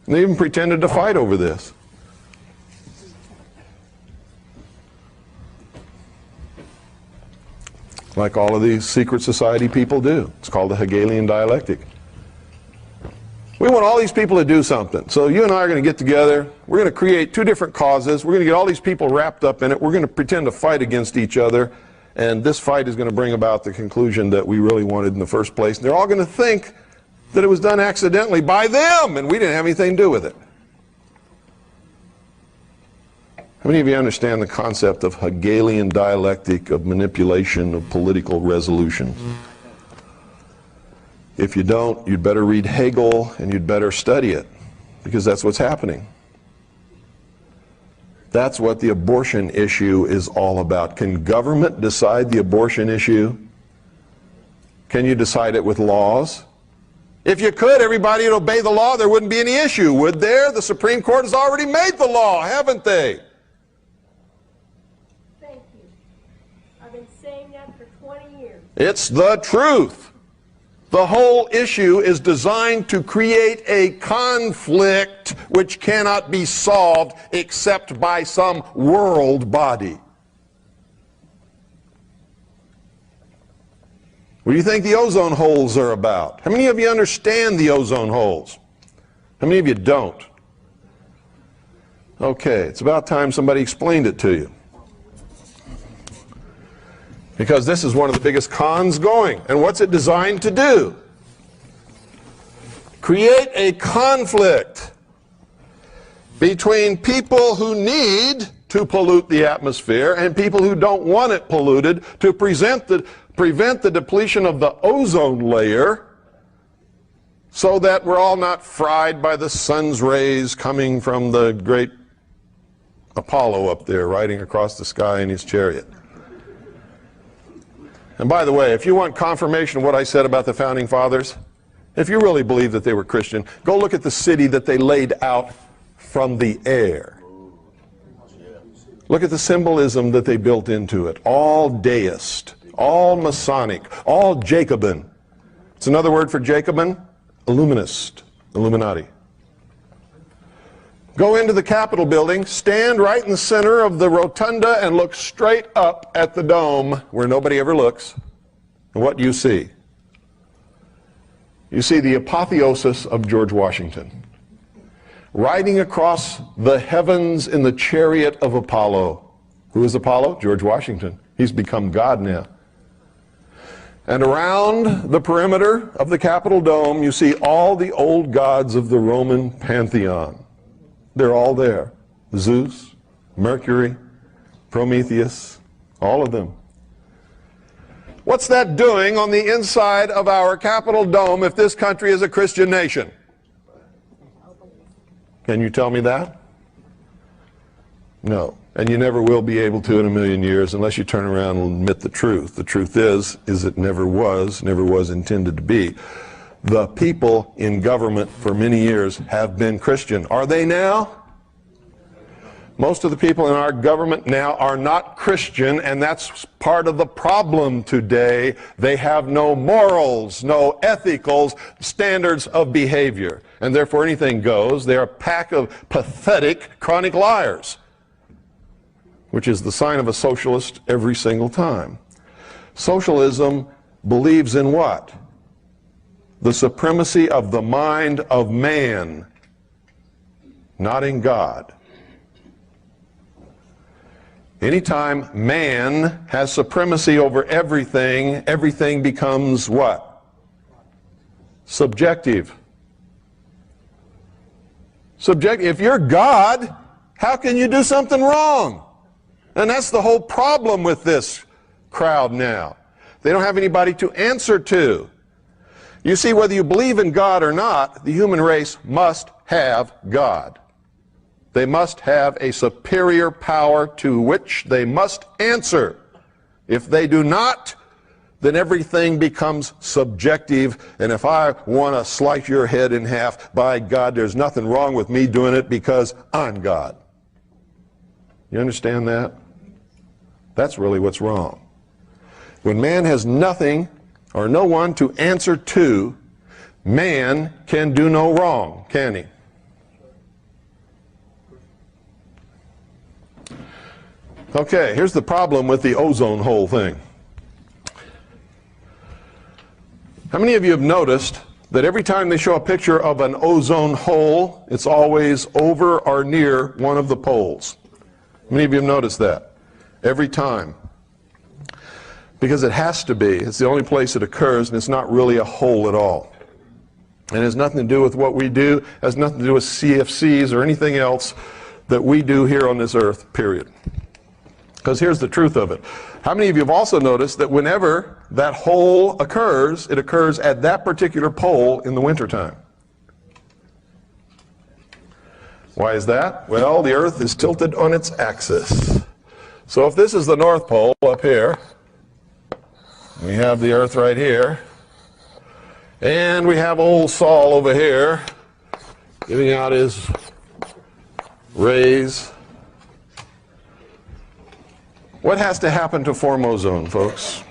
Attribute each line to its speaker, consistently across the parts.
Speaker 1: And they even pretended to fight over this. Like all of these secret society people do. It's called the Hegelian Dialectic. We want all these people to do something. So you and I are going to get together. We're going to create two different causes. We're going to get all these people wrapped up in it. We're going to pretend to fight against each other. And this fight is going to bring about the conclusion that we really wanted in the first place. And they're all going to think that it was done accidentally by them, and we didn't have anything to do with it. How many of you understand the concept of Hegelian dialectic, of manipulation, of political resolution? If you don't, you'd better read Hegel and you'd better study it, because that's what's happening. That's what the abortion issue is all about. Can government decide the abortion issue? Can you decide it with laws? If you could, everybody would obey the law, there wouldn't be any issue, would there? The Supreme Court has already made the law, haven't they?
Speaker 2: Thank you. I've been saying that for 20 years.
Speaker 1: It's the truth. The whole issue is designed to create a conflict which cannot be solved except by some world body. What do you think the ozone holes are about? How many of you understand the ozone holes? How many of you don't? Okay, it's about time somebody explained it to you. Because this is one of the biggest cons going. And what's it designed to do? Create a conflict between people who need to pollute the atmosphere and people who don't want it polluted, to prevent the depletion of the ozone layer, so that we're all not fried by the sun's rays coming from the great Apollo up there riding across the sky in his chariot. And by the way, if you want confirmation of what I said about the Founding Fathers, if you really believe that they were Christian, go look at the city that they laid out from the air. Look at the symbolism that they built into it. All deist, all Masonic, all Jacobin. It's another word for Jacobin, Illuminist, Illuminati. Go into the Capitol building, stand right in the center of the rotunda and look straight up at the dome where nobody ever looks. And what do you see? You see the apotheosis of George Washington, riding across the heavens in the chariot of Apollo. Who is Apollo? George Washington. He's become God now. And around the perimeter of the Capitol dome, you see all the old gods of the Roman pantheon. They're all there. Zeus, Mercury, Prometheus, all of them. What's that doing on the inside of our Capitol dome if this country is a Christian nation? Can you tell me that? No. And you never will be able to in a million years unless you turn around and admit the truth. The truth is it never was intended to be. The people in government for many years have been Christian. Are they now? Most of the people in our government now are not Christian, and that's part of the problem today. They have no morals, no ethical standards of behavior, and therefore anything goes. They're a pack of pathetic chronic liars, which is the sign of a socialist every single time. Socialism believes in what? The supremacy of the mind of man, not in God. Anytime man has supremacy over everything, everything becomes what? Subjective. If you're God, how can you do something wrong? And that's the whole problem with this crowd now. They don't have anybody to answer to. You see, whether you believe in God or not, the human race must have God. They must have a superior power to which they must answer. If they do not, then everything becomes subjective. And if I want to slice your head in half, by God, there's nothing wrong with me doing it because I'm God. You understand that? That's really what's wrong. When man has nothing or no one to answer to, man can do no wrong, can he? Okay, here's the problem with the ozone hole thing. How many of you have noticed that every time they show a picture of an ozone hole, it's always over or near one of the poles? How many of you have noticed that? Every time. Because it has to be. It's the only place it occurs, and it's not really a hole at all. And it has nothing to do with what we do. It has nothing to do with CFCs or anything else that we do here on this earth, period. Because here's the truth of it. How many of you have also noticed that whenever that hole occurs, it occurs at that particular pole in the wintertime? Why is that? Well, the earth is tilted on its axis. So if this is the North Pole up here, we have the earth right here, and we have old Sol over here giving out his rays. What has to happen to form ozone, folks?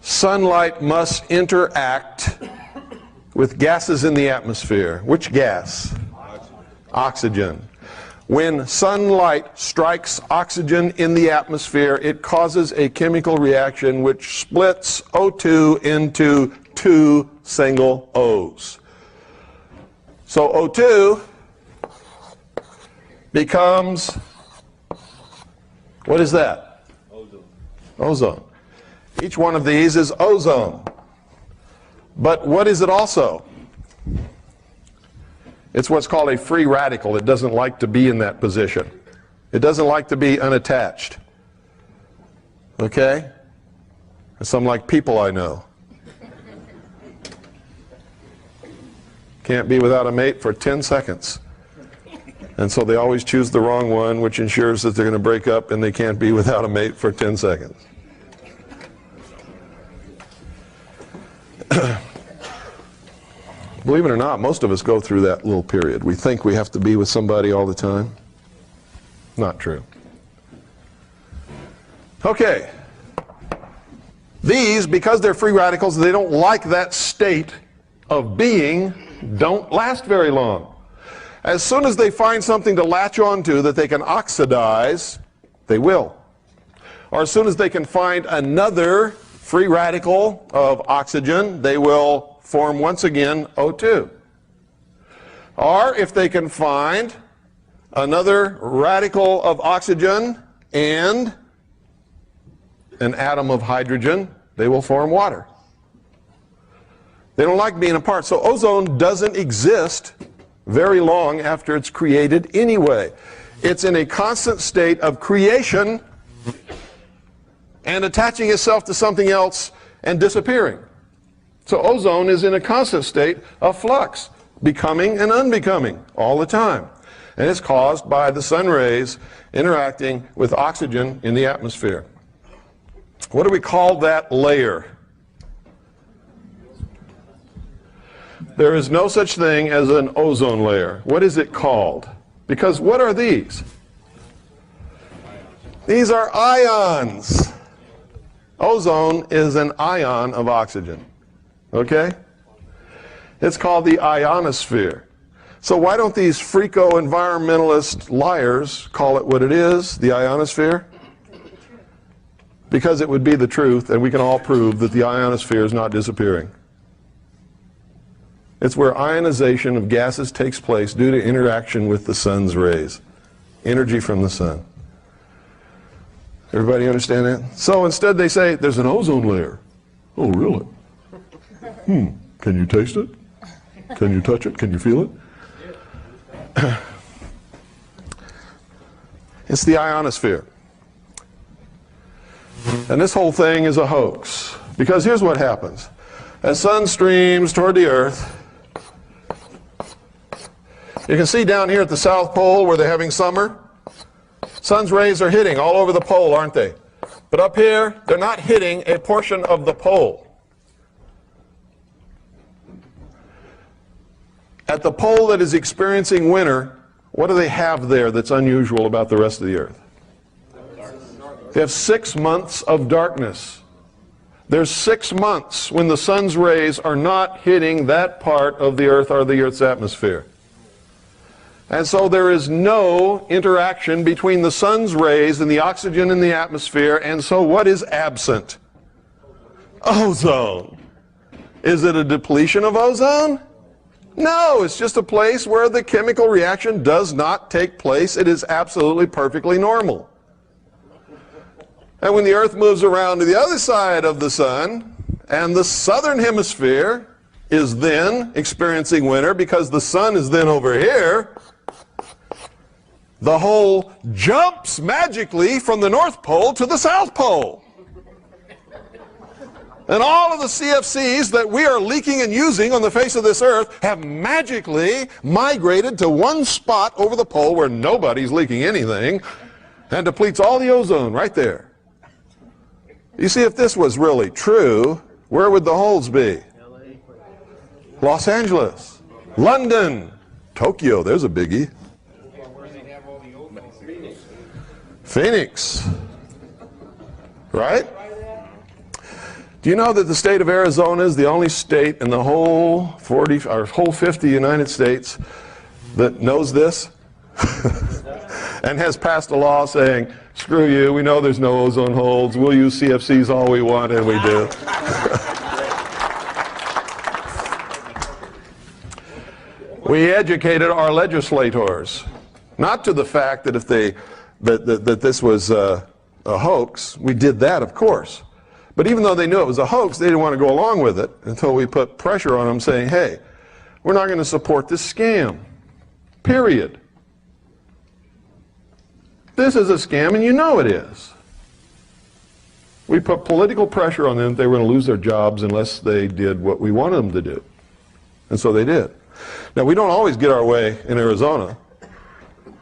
Speaker 1: Sunlight must interact with gases in the atmosphere. Which gas? Oxygen. When sunlight strikes oxygen in the atmosphere, it causes a chemical reaction which splits O2 into two single O's. So O2 becomes, what is that? Ozone. Ozone. Each one of these is ozone. But what is it also? It's what's called a free radical. It doesn't like to be in that position. It doesn't like to be unattached. Okay? Some like people I know. Can't be without a mate for 10 seconds. And so they always choose the wrong one, which ensures that they're going to break up and they can't be without a mate for 10 seconds. Believe it or not, most of us go through that little period. We think we have to be with somebody all the time. Not true. Okay. These, because they're free radicals, they don't like that state of being, don't last very long. As soon as they find something to latch onto that they can oxidize, they will. Or as soon as they can find another free radical of oxygen, they will form once again O2. Or if they can find another radical of oxygen and an atom of hydrogen, they will form water. They don't like being apart. So ozone doesn't exist very long after it's created anyway. It's in a constant state of creation and attaching itself to something else and disappearing. So ozone is in a constant state of flux, becoming and unbecoming all the time. And it's caused by the sun rays interacting with oxygen in the atmosphere. What do we call that layer? There is no such thing as an ozone layer. What is it called? Because what are these? These are ions. Ozone is an ion of oxygen. Okay? It's called the ionosphere. So why don't these freako-environmentalist liars call it what it is, the ionosphere? Because it would be the truth, and we can all prove that the ionosphere is not disappearing. It's where ionization of gases takes place due to interaction with the sun's rays. Energy from the sun. Everybody understand that? So instead they say, there's an ozone layer. Oh, really? Can you taste it? Can you touch it? Can you feel it? It's the ionosphere. And this whole thing is a hoax. Because here's what happens. As sun streams toward the earth, you can see down here at the South Pole where they're having summer, sun's rays are hitting all over the pole, aren't they? But up here, they're not hitting a portion of the pole. At the pole that is experiencing winter, what do they have there that's unusual about the rest of the earth? They have 6 months of darkness. There's 6 months when the sun's rays are not hitting that part of the earth or the earth's atmosphere. And so there is no interaction between the sun's rays and the oxygen in the atmosphere, and so what is absent? Ozone. Is it a depletion of ozone? No, it's just a place where the chemical reaction does not take place. It is absolutely perfectly normal. And when the Earth moves around to the other side of the sun, and the southern hemisphere is then experiencing winter because the sun is then over here, the hole jumps magically from the North Pole to the South Pole. And all of the CFCs that we are leaking and using on the face of this Earth have magically migrated to one spot over the pole where nobody's leaking anything and depletes all the ozone right there. You see, if this was really true, where would the holes be? Los Angeles, London, Tokyo, there's a biggie. Phoenix, right? Do you know that the state of Arizona is the only state in the whole 50 United States that knows this and has passed a law saying, screw you, we know there's no ozone holes, we'll use CFCs all we want, and we do. We educated our legislators, not to the fact that if that this was a hoax. We did that, of course. But even though they knew it was a hoax, they didn't want to go along with it until we put pressure on them saying, hey, we're not going to support this scam. Period. This is a scam, and you know it is. We put political pressure on them. They were going to lose their jobs unless they did what we wanted them to do. And so they did. Now, we don't always get our way in Arizona,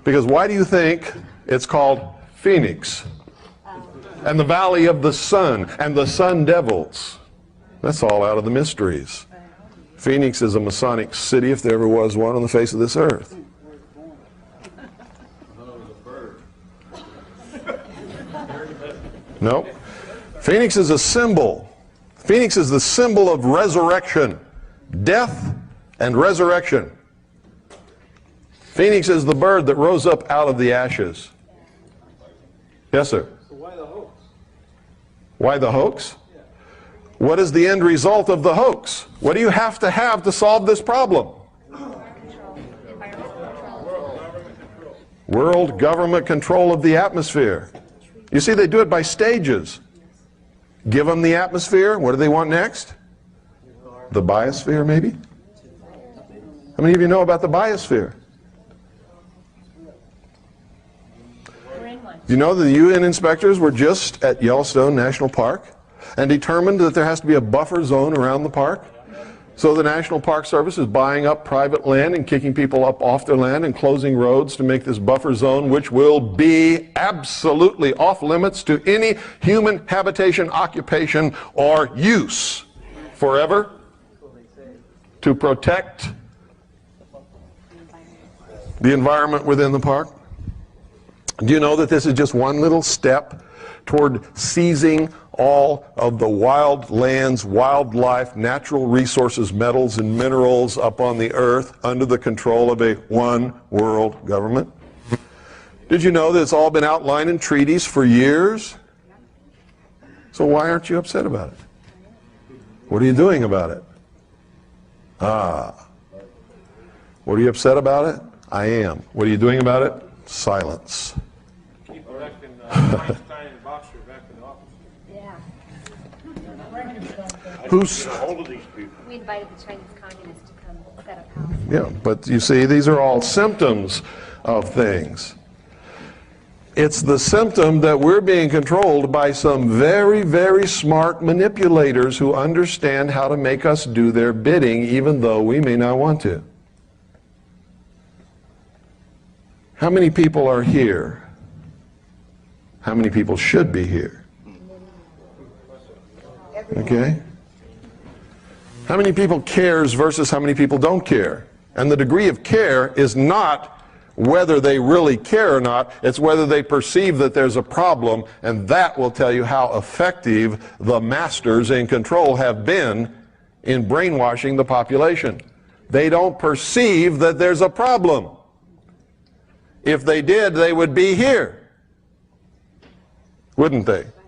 Speaker 1: because why do you think it's called Phoenix? And the Valley of the Sun, and the Sun Devils? That's all out of the mysteries. Phoenix is a Masonic city, if there ever was one on the face of this earth. No. Phoenix is a symbol. Phoenix is the symbol of resurrection. Death and resurrection. Phoenix is the bird that rose up out of the ashes. Yes, sir?
Speaker 3: So why the hoax?
Speaker 1: Why the hoax? Yeah. What is the end result of the hoax? What do you have to solve this problem? World government control of the atmosphere. You see, they do it by stages. Give them the atmosphere. What do they want next? The biosphere, maybe? How many of you know about the biosphere? Do you know that the UN inspectors were just at Yellowstone National Park and determined that there has to be a buffer zone around the park? So the National Park Service is buying up private land and kicking people up off their land and closing roads to make this buffer zone, which will be absolutely off limits to any human habitation, occupation, or use forever, to protect the environment within the park. Do you know that this is just one little step toward seizing all of the wild lands, wildlife, natural resources, metals, and minerals up on the earth under the control of a one world government? Did you know that it's all been outlined in treaties for years? So why aren't you upset about it? What are you doing about it? What are you upset about it? I am. What are you doing about it? Silence.
Speaker 3: Keep electing Einstein and Boxer back in office.
Speaker 2: Yeah.
Speaker 1: Who's?
Speaker 4: We invited the Chinese communists to come set up house.
Speaker 1: Yeah, but you see, these are all symptoms of things. It's the symptom that we're being controlled by some very, very smart manipulators who understand how to make us do their bidding, even though we may not want to. How many people are here? How many people should be here? Okay? How many people cares versus how many people don't care? And the degree of care is not whether they really care or not, it's whether they perceive that there's a problem, and that will tell you how effective the masters in control have been in brainwashing the population. They don't perceive that there's a problem. If they did, they would be here, wouldn't they?